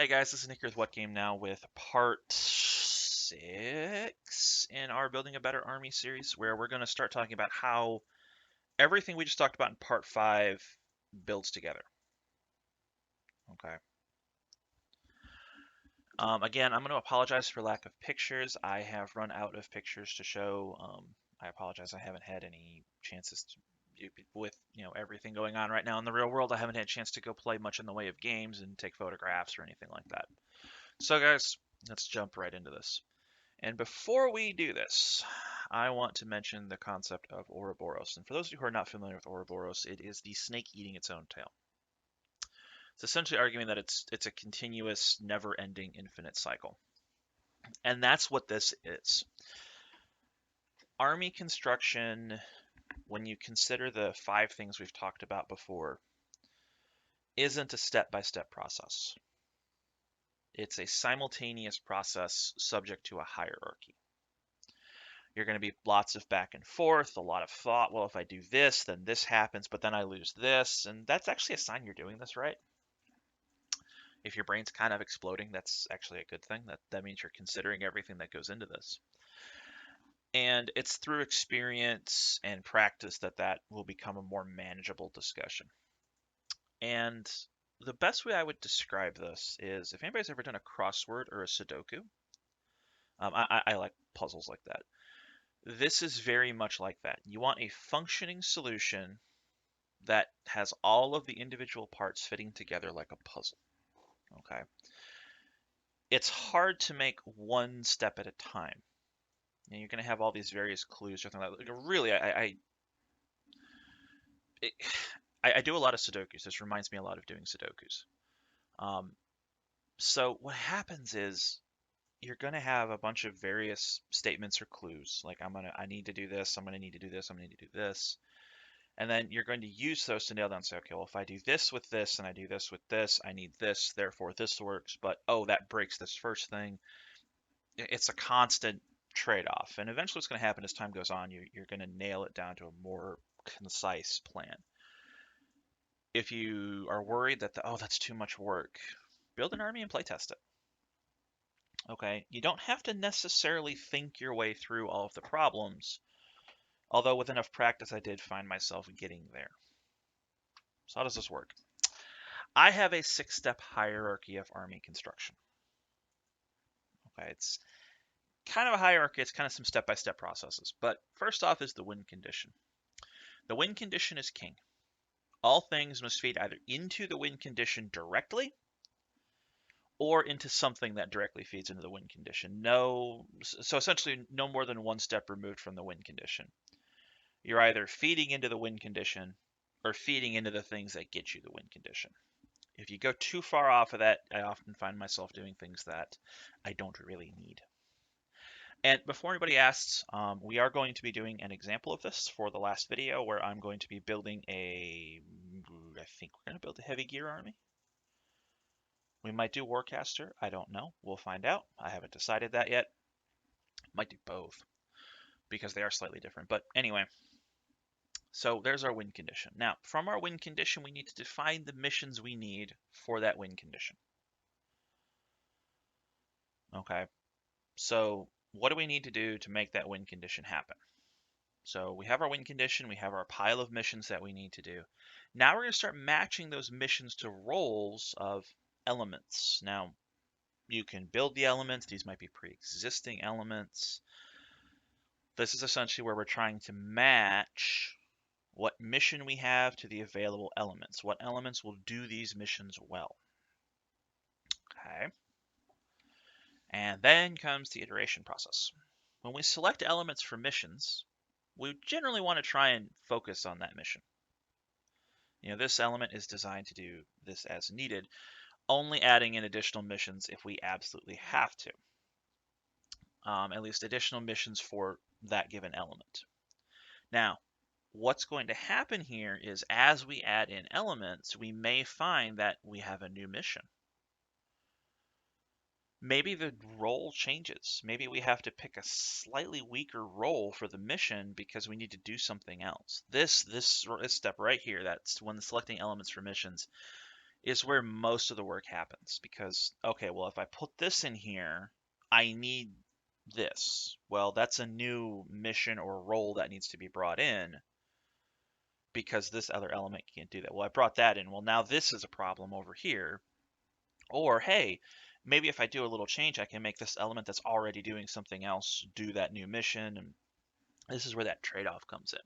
Hey guys, this is Nick here with What Game Now with part 6 in our Building a Better Army series, where we're going to start talking about how everything we just talked about in part 5 builds together. Okay. Again, I'm going to apologize for lack of pictures. I have run out of pictures to show. I apologize. I haven't had any chances to, with everything going on right now in the real world. I haven't had a chance to go play much in the way of games and take photographs or anything like that. So guys, let's jump right into this. And before we do this, I want to mention the concept of Oroboros. And for those of you who are not familiar with Oroboros, it is the snake eating its own tail. It's essentially arguing that it's a continuous, never-ending, infinite cycle. And that's what this is. Army construction, when you consider the 5 things we've talked about before, isn't a step-by-step process. It's a simultaneous process subject to a hierarchy. You're going to be lots of back and forth, a lot of thought. Well, if I do this, then this happens, but then I lose this. And that's actually a sign you're doing this right. If your brain's kind of exploding, that's actually a good thing. That means you're considering everything that goes into this. And it's through experience and practice that will become a more manageable discussion. And the best way I would describe this is if anybody's ever done a crossword or a Sudoku, I like puzzles like that. This is very much like that. You want a functioning solution that has all of the individual parts fitting together like a puzzle. Okay. It's hard to make one step at a time. And you're going to have all these various clues or something like that. Like, really, it, I do a lot of Sudokus. This reminds me a lot of doing Sudokus. Um, so what happens is you're going to have a bunch of various statements or clues. Like I need to do this. I'm going to need to do this. I'm going to need to do this. And then you're going to use those to nail down, say, okay, well, if I do this with this and I do this with this, I need this, therefore this works. But, oh, that breaks this first thing. It's a constant trade-off. And eventually what's going to happen as time goes on, you're going to nail it down to a more concise plan. If you are worried that, that's too much work, build an army and playtest it. Okay, you don't have to necessarily think your way through all of the problems, although with enough practice I did find myself getting there. So how does this work? I have a 6-step hierarchy of army construction. Okay, it's kind of a hierarchy. It's kind of some step-by-step processes. But first off is the win condition. The win condition is king. All things must feed either into the win condition directly or into something that directly feeds into the win condition. So essentially no more than one step removed from the win condition. You're either feeding into the win condition or feeding into the things that get you the win condition. If you go too far off of that, I often find myself doing things that I don't really need. And before anybody asks, we are going to be doing an example of this for the last video where I'm going to be building I think we're going to build a heavy gear army. We might do Warcaster. I don't know. We'll find out. I haven't decided that yet. Might do both because they are slightly different. But anyway, so there's our win condition. Now, from our win condition, we need to define the missions we need for that win condition. Okay, so what do we need to do to make that win condition happen? So we have our win condition, we have our pile of missions that we need to do. Now we're going to start matching those missions to roles of elements. Now, you can build the elements. These might be pre-existing elements. This is essentially where we're trying to match what mission we have to the available elements. What elements will do these missions well? Okay. And then comes the iteration process. When we select elements for missions, we generally want to try and focus on that mission. This element is designed to do this as needed, only adding in additional missions if we absolutely have to. At least additional missions for that given element. Now, what's going to happen here is as we add in elements, we may find that we have a new mission. Maybe the role changes. Maybe we have to pick a slightly weaker role for the mission because we need to do something else. This step right here, that's when selecting elements for missions, is where most of the work happens because, okay, well, if I put this in here, I need this. Well, that's a new mission or role that needs to be brought in because this other element can't do that. Well, I brought that in. Well, now this is a problem over here. Or, hey, maybe if I do a little change, I can make this element that's already doing something else do that new mission. And this is where that trade-off comes in.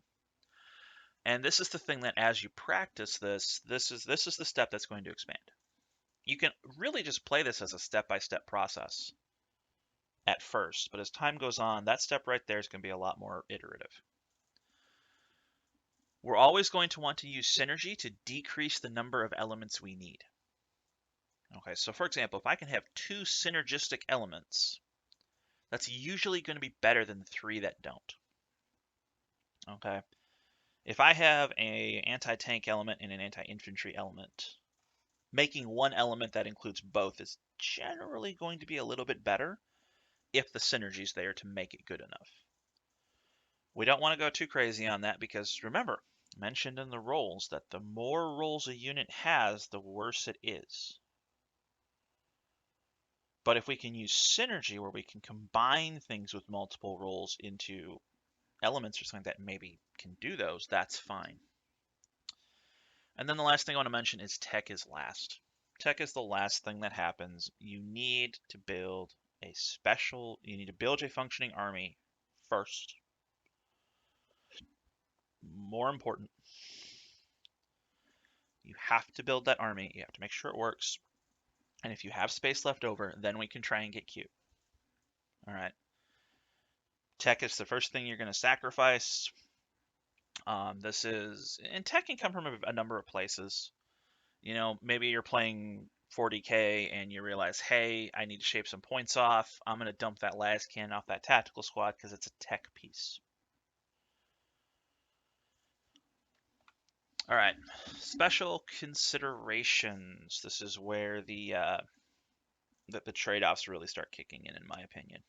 And this is the thing that as you practice this is the step that's going to expand. You can really just play this as a step-by-step process at first, but as time goes on, that step right there is going to be a lot more iterative. We're always going to want to use synergy to decrease the number of elements we need. Okay, so for example, if I can have two synergistic elements, that's usually going to be better than three that don't. Okay, if I have an anti-tank element and an anti-infantry element, making one element that includes both is generally going to be a little bit better if the synergy is there to make it good enough. We don't want to go too crazy on that because remember, mentioned in the roles that the more roles a unit has, the worse it is. But if we can use synergy where we can combine things with multiple roles into elements or something that maybe can do those, that's fine. And then the last thing I want to mention is tech is last. Tech is the last thing that happens. You need to build you need to build a functioning army first. More important, you have to build that army. You have to make sure it works. And if you have space left over, then we can try and get cute. All right. Tech is the first thing you're going to sacrifice. And tech can come from a number of places. You know, maybe you're playing 40k and you realize, hey, I need to shave some points off. I'm going to dump that las cannon off that tactical squad because it's a tech piece. All right, special considerations. This is where the trade-offs really start kicking in my opinion.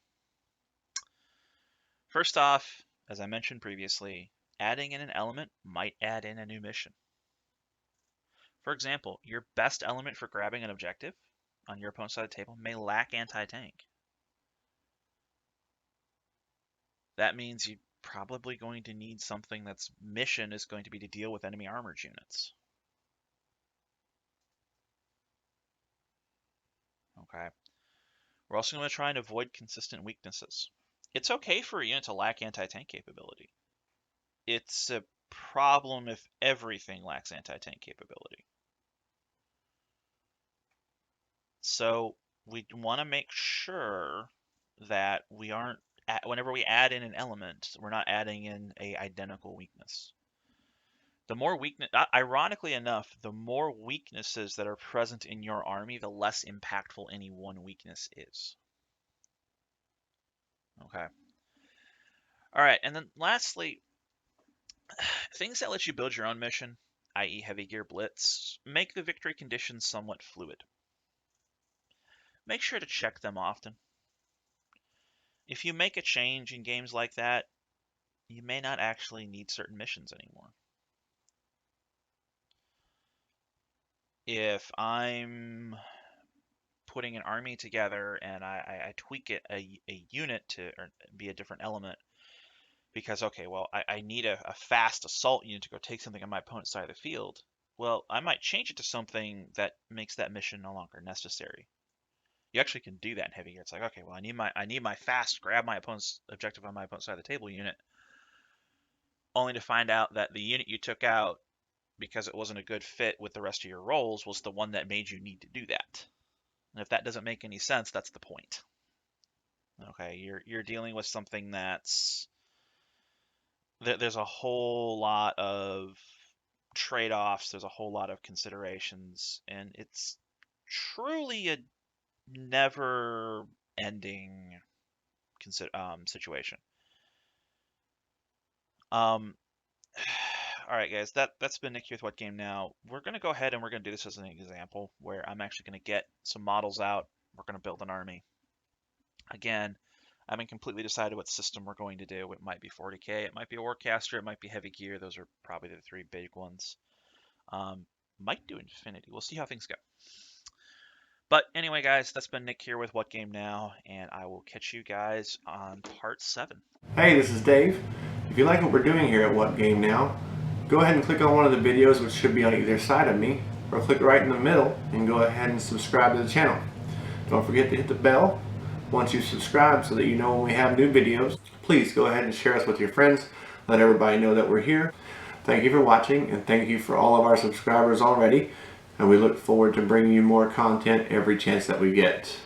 First off, as I mentioned previously, adding in an element might add in a new mission. For example, your best element for grabbing an objective on your opponent's side of the table may lack anti-tank. That means you're probably going to need something that's mission is going to be to deal with enemy armored units. Okay. We're also going to try and avoid consistent weaknesses. It's okay for a unit to lack anti-tank capability. It's a problem if everything lacks anti-tank capability. So we want to make sure that we aren't, whenever we add in an element, we're not adding in a identical weakness. The more weakness, ironically enough, the more weaknesses that are present in your army, the less impactful any one weakness is. Okay. All right, and then lastly, things that let you build your own mission, i.e. heavy gear blitz, make the victory conditions somewhat fluid. Make sure to check them often. If you make a change in games like that, you may not actually need certain missions anymore. If I'm putting an army together and I tweak it a unit to be a different element because, okay, well, I need a fast assault unit to go take something on my opponent's side of the field. Well, I might change it to something that makes that mission no longer necessary. You actually can do that in heavy gear. It's like, okay, well, I need my fast grab my opponent's objective on my opponent's side of the table unit, only to find out that the unit you took out because it wasn't a good fit with the rest of your roles was the one that made you need to do that. And if that doesn't make any sense, that's the point. Okay, you're dealing with something that's there's a whole lot of trade-offs, there's a whole lot of considerations, and it's truly a never-ending situation. Um, all right, guys, that's been Nicky with What Game Now. We're gonna go ahead and we're gonna do this as an example where I'm actually gonna get some models out. We're gonna build an army. Again, I haven't completely decided what system we're going to do. It might be 40k, it might be a Warcaster, it might be heavy gear. Those are probably the three big ones. Might do Infinity. We'll see how things go. But anyway, guys, that's been Nick here with What Game Now, and I will catch you guys on part 7. Hey, this is Dave. If you like what we're doing here at What Game Now, go ahead and click on one of the videos which should be on either side of me, or click right in the middle and go ahead and subscribe to the channel. Don't forget to hit the bell once you subscribe so that you know when we have new videos. Please go ahead and share us with your friends. Let everybody know that we're here. Thank you for watching, and thank you for all of our subscribers already. And we look forward to bringing you more content every chance that we get.